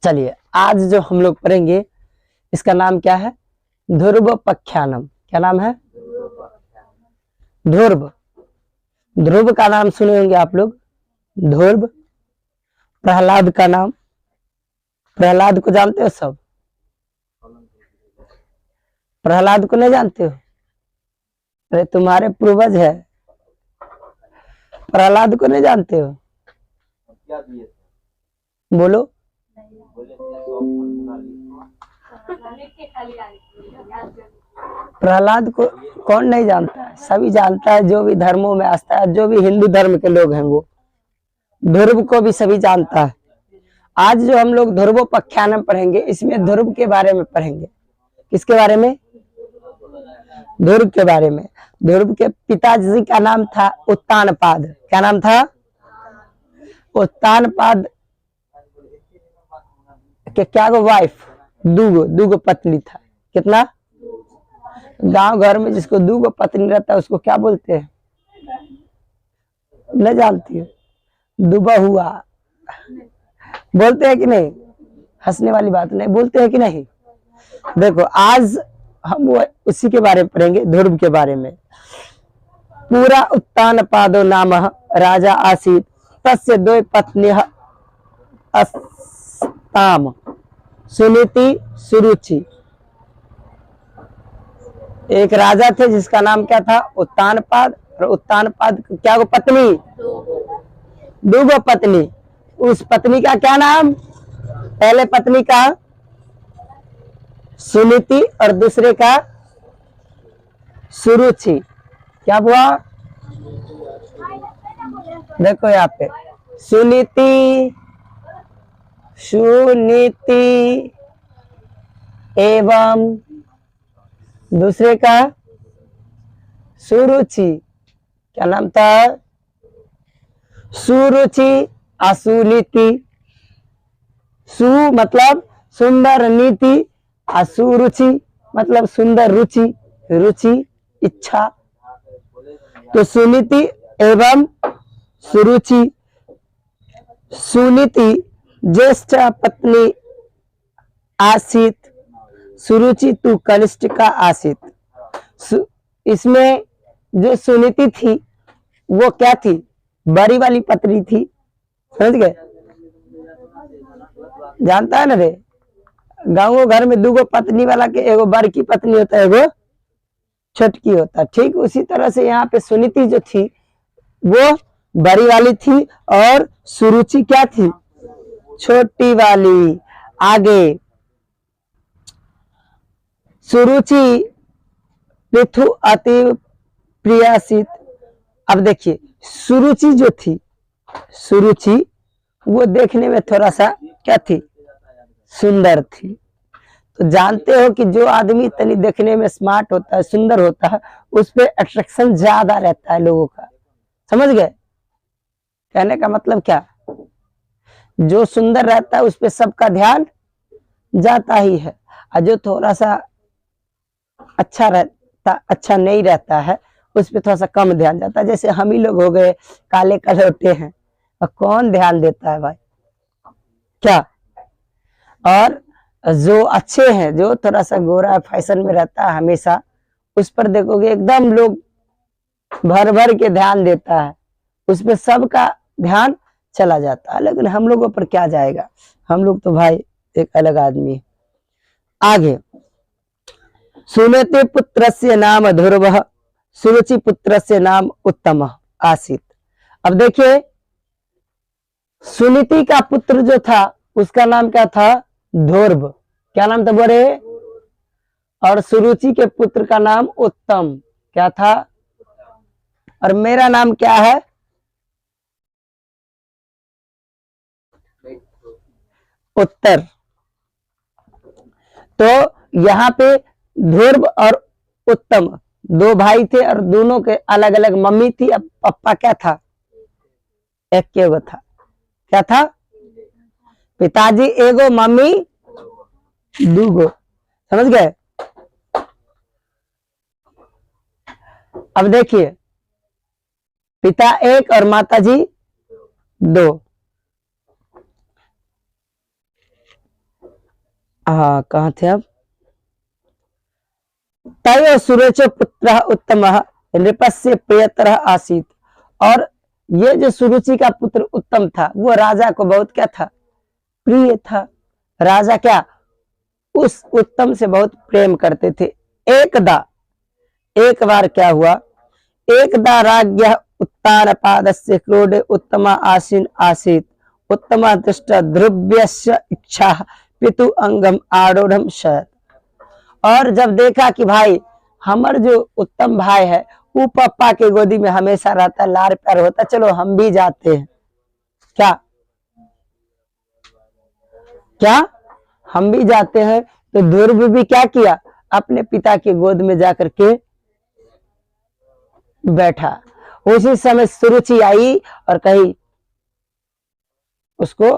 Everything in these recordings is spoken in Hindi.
चलिए आज जो हम लोग पढ़ेंगे इसका नाम क्या है? ध्रुवोपाख्यानम। क्या नाम है? ध्रुव। ध्रुव का नाम सुने होंगे आप लोग। ध्रुव। प्रहलाद का नाम, प्रहलाद को जानते हो सब? प्रहलाद को नहीं जानते हो? अरे तुम्हारे पूर्वज है, प्रहलाद को नहीं जानते हो? बोलो। प्रहलाद को कौन नहीं जानता है? सभी जानता है, जो भी धर्मों में आस्था है, जो भी हिंदू धर्म के लोग हैं वो ध्रुव को भी सभी जानता है। आज जो हम लोग ध्रुवोपाख्यानम पढ़ेंगे इसमें ध्रुव के बारे में पढ़ेंगे। किसके बारे में? ध्रुव के बारे में। ध्रुव के पिताजी का नाम था उत्तानपाद। क्या नाम था? उत्तानपाद के क्या गो वाइफ, दूगो पत्नी था। कितना? गांव घर में जिसको दूगो पत्नी रहता है उसको क्या बोलते हैं? नहीं जानती हो? दुबा हुआ बोलते हैं कि नहीं? हंसने वाली बात नहीं, बोलते हैं कि नहीं? देखो आज हम उसी के बारे में पढ़ेंगे, ध्रुव के बारे में। पूरा उत्तानपादो नाम राजा आसीत तस्य द्वय पत्नी अस्ताम सुनीति सुरुचि। एक राजा थे जिसका नाम क्या था? उत्तानपाद। और उत्तानपाद क्या वो पत्नी? दूगो पत्नी। उस पत्नी का क्या नाम? पहले पत्नी का सुनीति और दूसरे का सुरुचि। क्या हुआ? देखो यहाँ पे सुनीति, सुनीति एवं दूसरे का सुरुचि। क्या नाम था? सुरुचि असुनीति। सु मतलब सुंदर, नीति, असुरुचि मतलब सुंदर रुचि, रुचि इच्छा। तो सुनीति एवं सुरुचि। सुनीति ज्येष्ठ पत्नी आसित, सुरुचि तू कनिष्ठ का आसित। इसमें जो सुनीति थी वो क्या थी? बड़ी वाली पत्नी थी। समझ गए? जानता है ना रे, गाँव घर में दूगो पत्नी वाला के एगो बड़की पत्नी होता है, एगो छोटकी होता है। ठीक उसी तरह से यहाँ पे सुनीति जो थी वो बड़ी वाली थी और सुरुचि क्या थी? छोटी वाली। आगे सुरुचि पृथु अति प्रियासित। अब देखिए सुरुचि जो थी, सुरुचि वो देखने में थोड़ा सा क्या थी? सुंदर थी। तो जानते हो कि जो आदमी तनी देखने में स्मार्ट होता है, सुंदर होता है, उस पर अट्रैक्शन ज्यादा रहता है लोगों का। समझ गए कहने का मतलब क्या? जो सुंदर रहता है उस पर सबका ध्यान जाता ही है, और जो थोड़ा सा अच्छा रहता, अच्छा नहीं रहता है, उस पर थोड़ा सा कम ध्यान जाता है। जैसे हम ही लोग हो गए, काले कलौटे हैं, और कौन ध्यान देता है भाई? क्या? और जो अच्छे हैं, जो थोड़ा सा गोरा फैशन में रहता है हमेशा, उस पर देखोगे एकदम लोग भर भर के ध्यान देता है, उस पर सबका ध्यान चला जाता है। लेकिन हम लोगों पर क्या जाएगा? हम लोग तो भाई एक अलग आदमी है। आगे सुनीति पुत्रस्य नाम ध्रुवः सुरुचि पुत्रस्य नाम उत्तमः आसीत। अब देखिए सुनीति का पुत्र जो था उसका नाम क्या था? ध्रुव। क्या नाम था बोले? और सुरुचि के पुत्र का नाम उत्तम। क्या था? और मेरा नाम क्या है? उत्तर। तो यहाँ पे ध्रुव और उत्तम दो भाई थे और दोनों के अलग अलग मम्मी थी। अब पप्पा क्या था? एक के वो था। क्या था? पिताजी एगो, मम्मी दूगो। समझ गए? अब देखिए पिता एक और माता जी दो। हाँ, कहाँ थे अब? तयो सुरुचो पुत्र उत्तम नृपस्य प्रियतर आसीत। और ये जो सुरुचि का पुत्र उत्तम था वो राजा को बहुत क्या था, प्रिय था। राजा क्या उस उत्तम से बहुत प्रेम करते थे। एक बार क्या हुआ, एकदा राज्ञः उत्तान पादस्य क्रोडे उत्तमा आसीन आसीत। उत्तमा दृष्ट ध्रुव्यस्य इच्छा पितु अंगम आरूढ़ शयत। और जब देखा कि भाई हमार जो उत्तम भाई है वो पप्पा के गोदी में हमेशा रहता, लार प्यार होता, चलो हम भी जाते हैं। क्या क्या हम भी जाते हैं। तो ध्रुव भी क्या किया, अपने पिता के गोद में जाकर के बैठा। उसी समय सुरुचि आई और कही उसको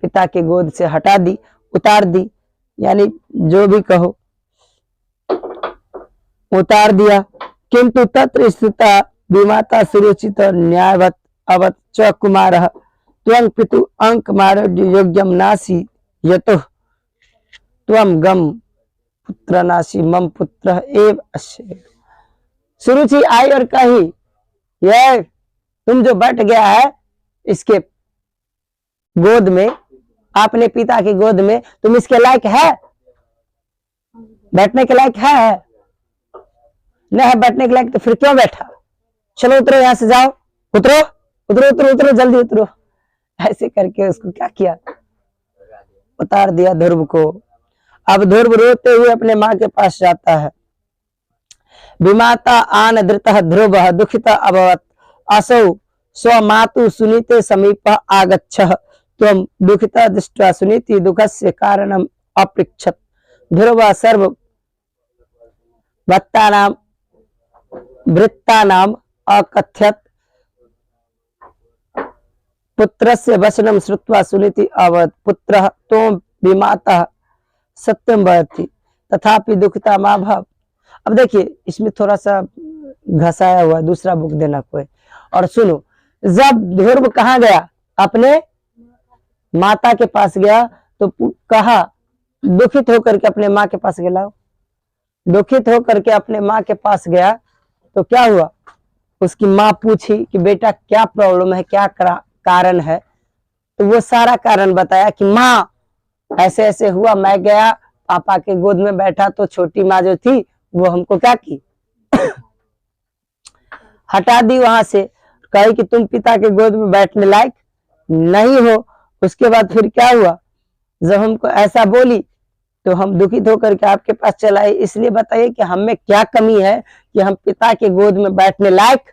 पिता के गोद से हटा दी, उतार दी, यानी जो भी कहो उतार दिया। किंतु तत्र स्थिता विमाता सुरुचित न्यायवत अवत च कुमारः त्वं पितु अंक मारोग्य योग्यम नासी यतो त्वं गम पुत्र नासी मम पुत्र एव अस्य। सुरुचि आई और कही, ये तुम जो बैठ गया है इसके गोद में, अपने पिता की गोद में, तुम इसके लायक है, बैठने के लायक है? नहीं है बैठने के लायक तो फिर क्यों बैठा? चलो उतरो, यहां से जाओ, उतरो उतरो उतरो उतरो, जल्दी उतरो। ऐसे करके उसको क्या किया, उतार दिया ध्रुव को। अब ध्रुव रोते हुए अपने माँ के पास जाता है। विमाता आन धृतः ध्रुवः दुखितः अभवत् असौ स्वमातु सुनीते समीपः आगच्छः त्वं दुखितः दृष्ट्वा सुनीति दुःखस्य कारणम् अपृच्छत्। ध्रुवः सर्व वृत्तानाम् अकथयत्। पुत्रस्य वचनं श्रुत्वा सुनीति अवदत् पुत्रः त्वं विमातः सत्यं वदति तथापि दुखिता मा भव। अब देखिए इसमें थोड़ा सा घसाया हुआ दूसरा बुक देना कोई। और सुनो, जब ध्रुव कहाँ गया, अपने माता के पास गया, तो कहा दुखित होकर के अपने माँ के पास गया। दुखित होकर के अपने माँ के पास गया तो क्या हुआ, उसकी माँ पूछी कि बेटा क्या प्रॉब्लम है, क्या कारण है। तो वो सारा कारण बताया कि माँ ऐसे ऐसे हुआ, मैं गया पापा के गोद में बैठा तो छोटी माँ जो थी वो हमको क्या की हटा दी वहां से, कही कि तुम पिता के गोद में बैठने लायक नहीं हो। उसके बाद फिर क्या हुआ, जब हमको ऐसा बोली तो हम दुखित होकर के आपके पास चलाए। इसलिए बताइए कि हम में क्या कमी है कि हम पिता के गोद में बैठने लायक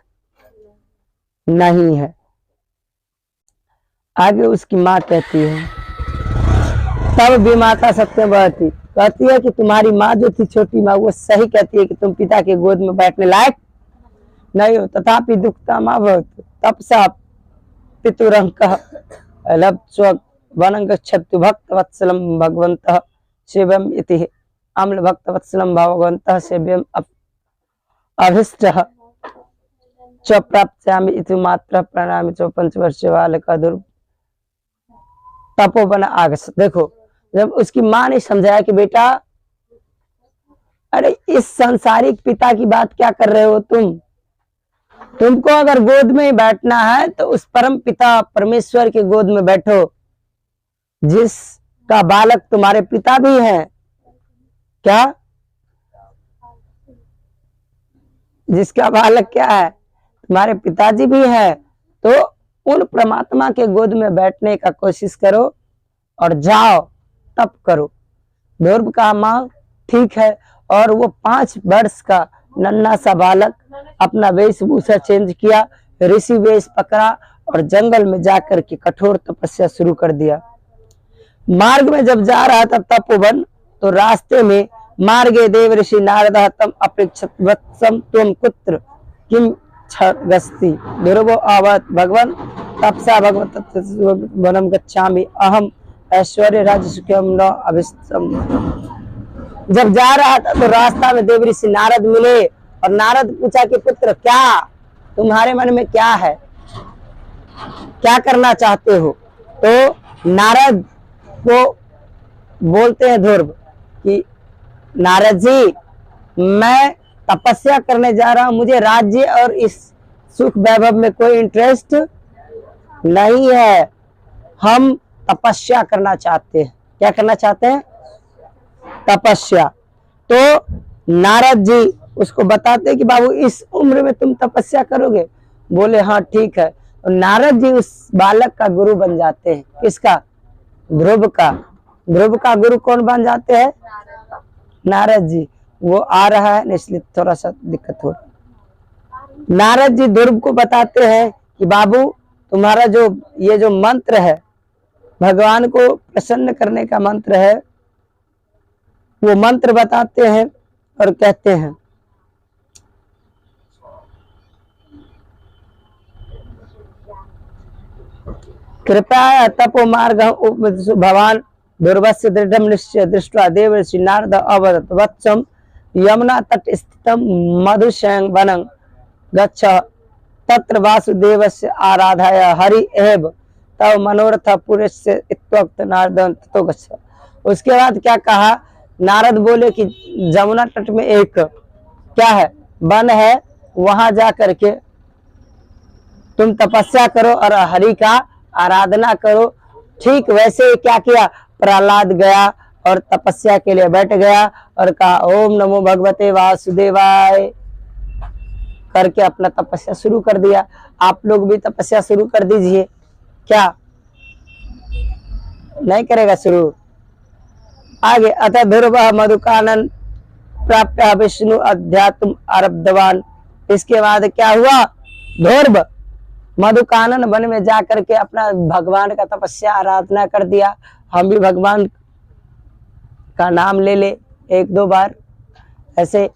नहीं है। आगे उसकी माँ कहती है, तब भी माता सत्यवती कहती है कि तुम्हारी माँ जो थी छोटी माँ वो सही कहती है कि तुम पिता के गोद में बैठने लायक नहीं हो। तथापि दुखता माँ भवत तपसा पितुरंकः लब्ध्वा वनं गच्छतु भक्त वत्सलम भगवन्तः सेव्यम इति अम्ल भक्त वत्सलम भगवन्तः सेव्यम अभिष्टः च प्राप्स्यामि इति मात्र प्रणामि च पंचवर्षीय बालकः ध्रुव तपोवन आगस। देखो जब उसकी माँ ने समझाया कि बेटा अरे इस सांसारिक पिता की बात क्या कर रहे हो तुमको अगर गोद में ही बैठना है तो उस परम पिता परमेश्वर के गोद में बैठो, जिसका बालक तुम्हारे पिता भी हैं। क्या, जिसका बालक क्या है, तुम्हारे पिताजी भी हैं। तो उन परमात्मा के गोद में बैठने का कोशिश करो और जाओ तप करो। ध्रुव का माँ ठीक है, और वो 5 वर्ष का नन्हा सा बालक अपना वेशभूषा चेंज किया, ऋषि वेश पकड़ा और जंगल में जाकर के कठोर तपस्या शुरू कर दिया। मार्ग में जब जा रहा था तपोवन, तो रास्ते में मार्गे देव ऋषि नारद तम अपृच्छत वत्सम त्वं कुत्र किम गस्ति। ध्रुवो अवदत् भगवन् तपसा भगवत वनम गच्छामि अहम ऐश्वर्य राज्य सुखम न अभिष्टम। जब जा रहा था तो रास्ता में देव ऋषि नारद मिले और नारद पूछा कि पुत्र क्या तुम्हारे मन में क्या है, क्या करना चाहते हो। तो नारद को बोलते हैं ध्रुव कि नारद जी, मैं तपस्या करने जा रहा हूं, मुझे राज्य और इस सुख वैभव में कोई इंटरेस्ट नहीं है, हम तपस्या करना चाहते हैं। क्या करना चाहते हैं? तपस्या। तो नारद जी उसको बताते हैं कि बाबू इस उम्र में तुम तपस्या करोगे? बोले हाँ ठीक है। और नारद जी उस बालक का गुरु बन जाते हैं। किसका? ध्रुव का। ध्रुव का गुरु कौन बन जाते हैं? नारद जी। वो आ रहा है इसलिए थोड़ा सा दिक्कत हो रहा है। नारद जी ध्रुव को बताते हैं कि बाबू तुम्हारा जो ये जो मंत्र है, भगवान को प्रसन्न करने का मंत्र है, वो मंत्र बताते हैं और कहते हैं कृपया तपो मार्ग भगवान ध्रुवस्य दृढ़ निश्चय दृष्ट्वा देवर्षि नारद अवदत् वत्सम यमुना तट स्थितम मधुशयं वनं गच्छ तत्र वासुदेवस्य आराधय हरि एव तव मनोरथ पुरुष इत्युक्त नारद ततो गच्छ। उसके बाद क्या कहा? नारद बोले कि जमुना तट में एक क्या है? वन है, वहां जा करके तुम तपस्या करो और हरि का आराधना करो। ठीक वैसे ही क्या किया? प्रहलाद गया और तपस्या के लिए बैठ गया और कहा ओम नमो भगवते वासुदेवाय करके अपना तपस्या शुरू कर दिया। आप लोग भी तपस्या शुरू कर दीजिए। क्या नहीं करेगा शुरू? आगे अतः ध्रुव मधुकानन प्राप्य विष्णु अध्यात्म आरब्धवान। इसके बाद क्या हुआ? ध्रुव मधुकानन वन में जाकर के अपना भगवान का तपस्या आराधना कर दिया। हम भी भगवान का नाम ले ले एक दो बार। ऐसे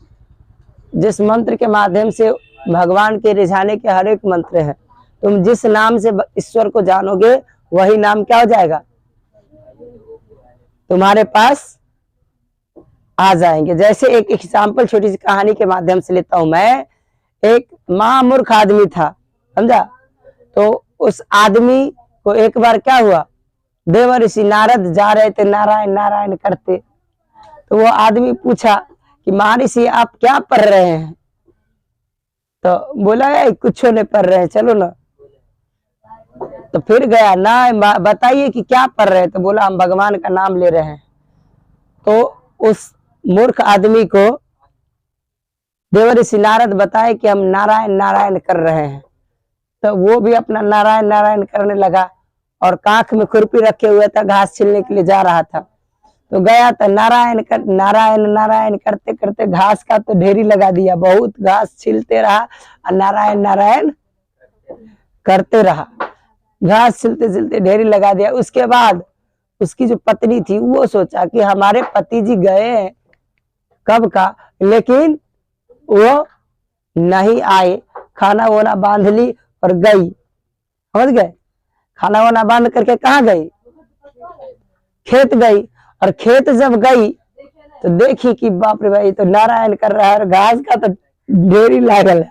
जिस मंत्र के माध्यम से भगवान के रिझाने के हर एक मंत्र है, तुम जिस नाम से ईश्वर को जानोगे वही नाम क्या हो जाएगा? तुम्हारे पास आ जाएंगे। जैसे एक एग्जाम्पल छोटी सी कहानी के माध्यम से लेता हूं मैं। एक महामूर्ख आदमी था, समझा? तो उस आदमी को एक बार क्या हुआ? देवर्षि नारद जा रहे थे नारायण नारायण करते, तो वो आदमी पूछा कि महर्षि आप क्या पढ़ रहे हैं? तो बोला कुछ नहीं पढ़ रहे हैं, चलो ना। तो फिर गया ना, बताइए कि क्या पढ़ रहे हैं? तो बोला हम भगवान का नाम ले रहे हैं। तो उस मूर्ख आदमी को देवर्षि नारद बताए कि हम नारायण नारायण कर रहे हैं। तो वो भी अपना नारायण नारायण करने लगा और कांख में खुरपी रखे हुए था, घास छीलने के लिए जा रहा था। तो गया तो नारायण नारायण करते करते घास का तो ढेरी लगा दिया, बहुत घास छीलते रहा और नारायण नारायण करते रहा। घास छीलते छीलते ढेरी लगा दिया। उसके बाद उसकी जो पत्नी थी वो सोचा कि हमारे पति जी गए हैं कब का, लेकिन वो नहीं आए। खाना वाना बांध ली और गई, समझ गए? खाना वाना बांध करके कहाँ गई? खेत गई। और खेत जब गई तो देखी कि बाप रे भाई तो नारायण कर रहा है और घास का तो ढेरी लागल है।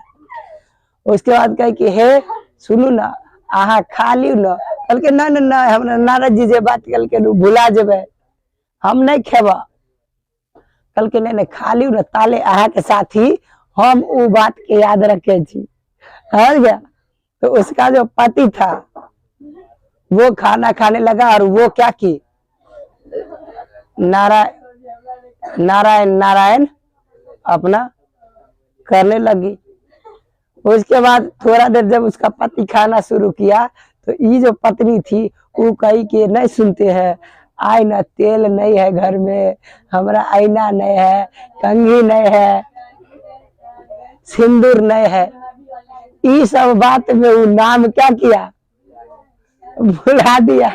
उसके बाद कही कि हे सुनू ना, आहा खा लियो ना। कल के ना ना ना हम नारद जी जे बात कल के भुला जेबे, हम नहीं खेबा। कल के नहीं खा लियो ना, ताले आहा के साथी हम वो बात के याद रखे छी। समझ गया? तो उसका जो पति था वो खाना खाने लगा और वो क्या की? नारायण नारायण नारायण अपना करने लगी। उसके बाद थोड़ा देर जब उसका पति खाना शुरू किया तो ये जो पत्नी थी वो कही कि नहीं सुनते हैं, आय ना तेल नहीं है घर में, हमारा आईना नहीं है, कंघी नहीं है, सिंदूर नहीं है। ये सब बात में वो नाम क्या किया? भुला दिया।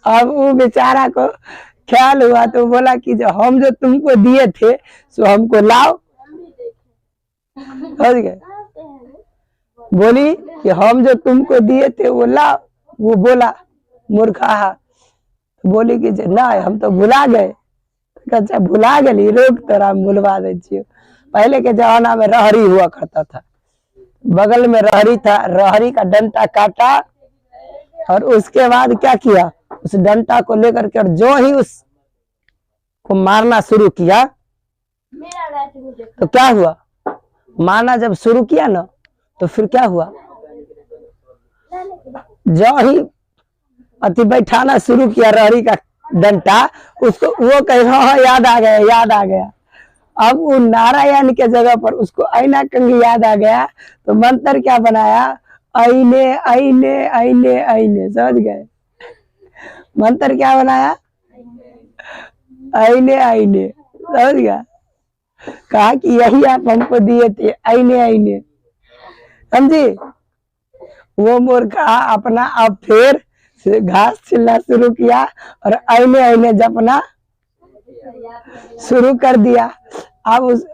अब वो बेचारा को ख्याल हुआ तो बोला कि जो हम जो तुमको दिए थे सो हमको लाओ। समझ गए? बोली कि हम जो तुमको दिए थे वो लाओ। वो बोला मूर्खा, तो बोली कि ना हम तो भुला गए। अच्छा भुला गई, रोक तोरा भुलवा दे छियो। पहले के जमाना में रहरी हुआ करता था, बगल में रहरी था, रहरी का डंटा काटा और उसके बाद क्या किया? उस डंटा को लेकर के, और जो ही उसको मारना शुरू किया तो क्या हुआ, मारना जब शुरू किया ना तो फिर क्या हुआ, जो ही अति बैठाना शुरू किया रहरी का डंटा, उसको वो कहे हाँ याद आ गया, याद आ गया। अब वो नारायण के जगह पर उसको ऐना कंगी याद आ गया, तो मंत्र क्या बनाया, ऐने ऐने ऐने ऐने, समझ गए, मंत्र क्या बनाया, ऐने ऐने, समझ गया, कहा कि यही आप हमको दिए थे, ऐने ऐने, समझी। वो मूर्खा अपना अब फिर घास छिलना शुरू किया और ऐने ऐने जपना शुरू कर दिया। अब उस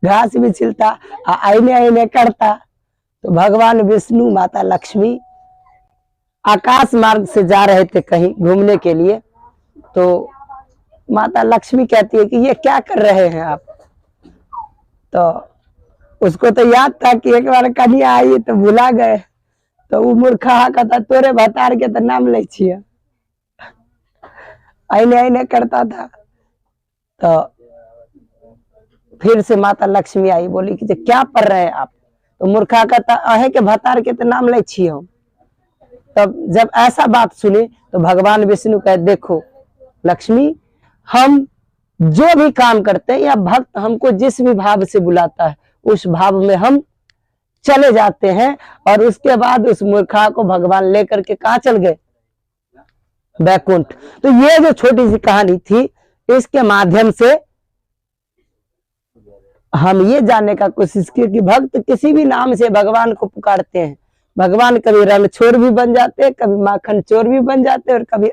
घास भी छिलता, ऐने ऐने करता, तो भगवान विष्णु माता लक्ष्मी आकाश मार्ग से जा रहे थे कहीं घूमने के लिए, तो माता लक्ष्मी कहती है कि ये क्या कर रहे हैं आप, तो उसको तो याद था कि एक बार कन्या आई तो भुला गए, तो वो मूर्खा कहता तोरे भतार के तो नाम ले छिए, ऐने ऐने करता था। तो फिर से माता लक्ष्मी आई, बोली कि क्या पढ़ रहे हैं आप, तो मूर्खा कहता अहे के भतार के तो नाम ले छिए हम। तब जब ऐसा बात सुनी तो भगवान विष्णु कहे देखो लक्ष्मी, हम जो भी काम करते हैं या भक्त हमको जिस भी भाव से बुलाता है उस भाव में हम चले जाते हैं, और उसके बाद उस मूर्खा को भगवान लेकर के कहाँ चल गए, बैकुंठ। तो ये जो छोटी सी कहानी थी, इसके माध्यम से हम ये जानने का कोशिश की कि भक्त किसी भी नाम से भगवान को पुकारते हैं, भगवान कभी रणछोड़ भी बन जाते हैं, कभी माखन चोर भी बन जाते हैं, और कभी